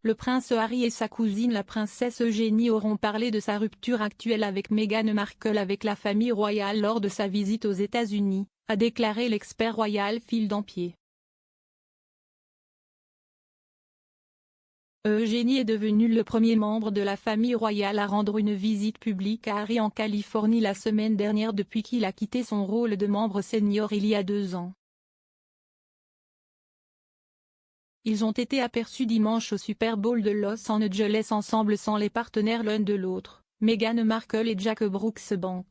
Le prince Harry et sa cousine la princesse Eugénie auront parlé de sa rupture actuelle avec Meghan Markle avec la famille royale lors de sa visite aux États-Unis, a déclaré l'expert royal Phil Dampier. Eugénie est devenue le premier membre de la famille royale à rendre une visite publique à Harry en Californie la semaine dernière depuis qu'il a quitté son rôle de membre senior il y a 2 ans. Ils ont été aperçus dimanche au Super Bowl de Los Angeles ensemble sans les partenaires l'un de l'autre, Meghan Markle et Jack Brooksbank.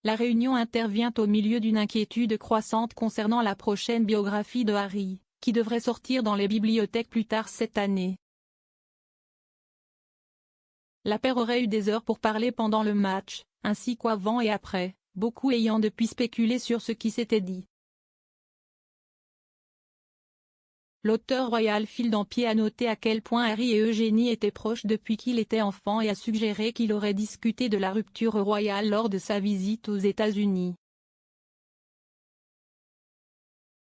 La réunion intervient au milieu d'une inquiétude croissante concernant la prochaine biographie de Harry, qui devrait sortir dans les bibliothèques plus tard cette année. La paire aurait eu des heures pour parler pendant le match, ainsi qu'avant et après, beaucoup ayant depuis spéculé sur ce qui s'était dit. L'auteur royal Phil Dampier a noté à quel point Harry et Eugénie étaient proches depuis qu'il était enfant et a suggéré qu'il aurait discuté de la rupture royale lors de sa visite aux États-Unis.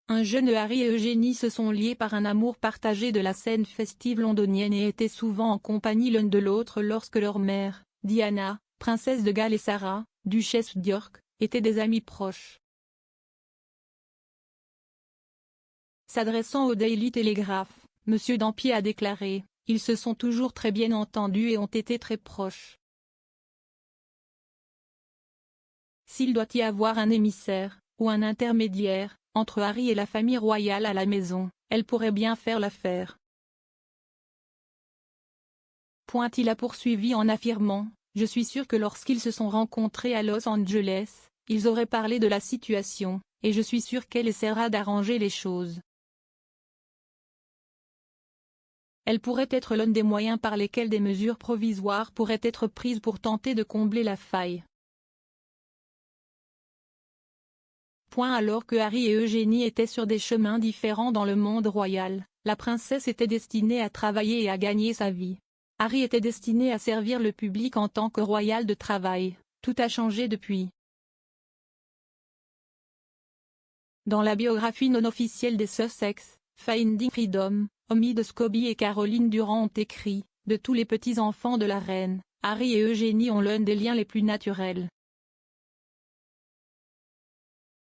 Un jeune Harry et Eugénie se sont liés par un amour partagé de la scène festive londonienne et étaient souvent en compagnie l'un de l'autre lorsque leur mère, Diana, princesse de Galles et Sarah, duchesse d'York, étaient des amis proches. S'adressant au Daily Telegraph, M. Dampier a déclaré « Ils se sont toujours très bien entendus et ont été très proches. S'il doit y avoir un émissaire, ou un intermédiaire, entre Harry et la famille royale à la maison, elle pourrait bien faire l'affaire. » Il a poursuivi en affirmant « Je suis sûr que lorsqu'ils se sont rencontrés à Los Angeles, ils auraient parlé de la situation, et je suis sûr qu'elle essaiera d'arranger les choses. Elle pourrait être l'un des moyens par lesquels des mesures provisoires pourraient être prises pour tenter de combler la faille. » Alors que Harry et Eugénie étaient sur des chemins différents dans le monde royal, la princesse était destinée à travailler et à gagner sa vie. Harry était destiné à servir le public en tant que royal de travail. Tout a changé depuis. Dans la biographie non officielle des Sussex, Finding Freedom, Omid Scobie et Caroline Durand ont écrit « De tous les petits-enfants de la reine, Harry et Eugénie ont l'un des liens les plus naturels.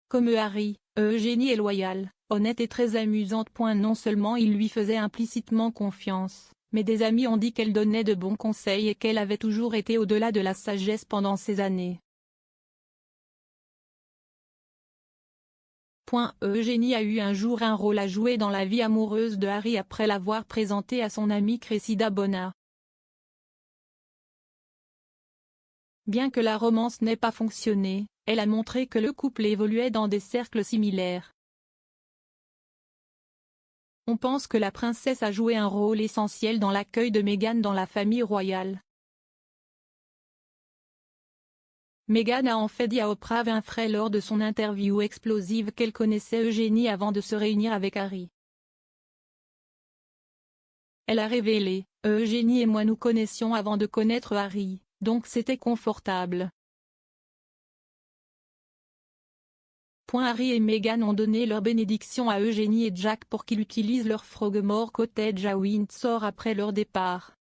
Comme Harry, Eugénie est loyale, honnête et très amusante. Non seulement il lui faisait implicitement confiance, mais des amis ont dit qu'elle donnait de bons conseils et qu'elle avait toujours été au-delà de la sagesse pendant ces années. Eugénie a eu un jour un rôle à jouer dans la vie amoureuse de Harry après l'avoir présenté à son amie Cressida Bonner. Bien que la romance n'ait pas fonctionné, elle a montré que le couple évoluait dans des cercles similaires. On pense que la princesse a joué un rôle essentiel dans l'accueil de Meghan dans la famille royale. Meghan a en fait dit à Oprah Winfrey lors de son interview explosive qu'elle connaissait Eugénie avant de se réunir avec Harry. Elle a révélé « Eugénie et moi nous connaissions avant de connaître Harry, donc c'était confortable. » Harry et Meghan ont donné leur bénédiction à Eugénie et Jack pour qu'ils utilisent leur Frogmore Cottage à Windsor après leur départ.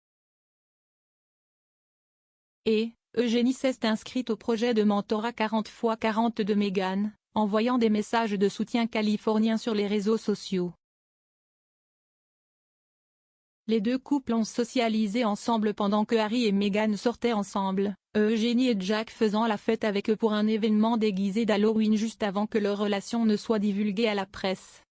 Et, Eugénie s'est inscrite au projet de mentorat 40x40 de Meghan, envoyant des messages de soutien californiens sur les réseaux sociaux. Les deux couples ont socialisé ensemble pendant que Harry et Meghan sortaient ensemble, Eugénie et Jack faisant la fête avec eux pour un événement déguisé d'Halloween juste avant que leur relation ne soit divulguée à la presse.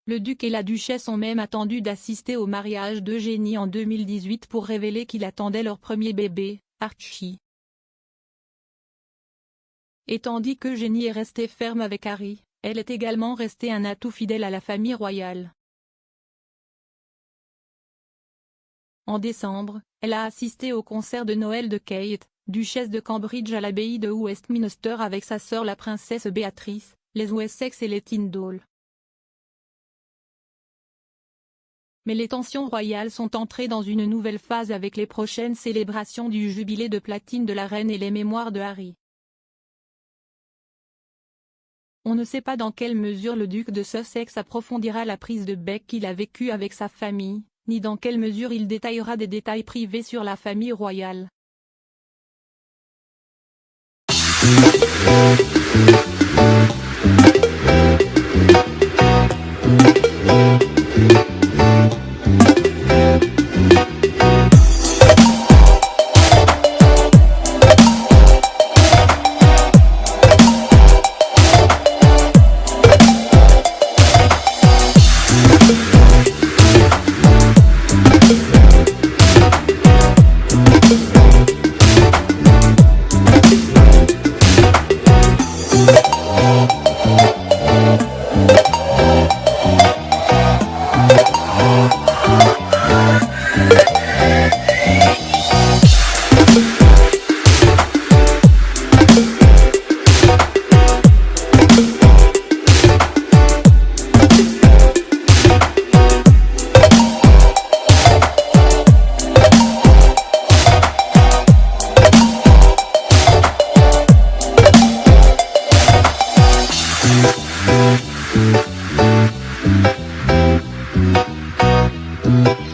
Le duc et la duchesse ont même attendu d'assister au mariage d'Eugénie en 2018 pour révéler qu'il attendait leur premier bébé, Archie. Et tandis qu'Eugénie est restée ferme avec Harry, elle est également restée un atout fidèle à la famille royale. En décembre, elle a assisté au concert de Noël de Kate, duchesse de Cambridge à l'abbaye de Westminster avec sa sœur la princesse Béatrice, les Wessex et les Tyndall. Mais les tensions royales sont entrées dans une nouvelle phase avec les prochaines célébrations du jubilé de platine de la reine et les mémoires de Harry. On ne sait pas dans quelle mesure le duc de Sussex approfondira la prise de bec qu'il a vécue avec sa famille, ni dans quelle mesure il détaillera des détails privés sur la famille royale. Thank you.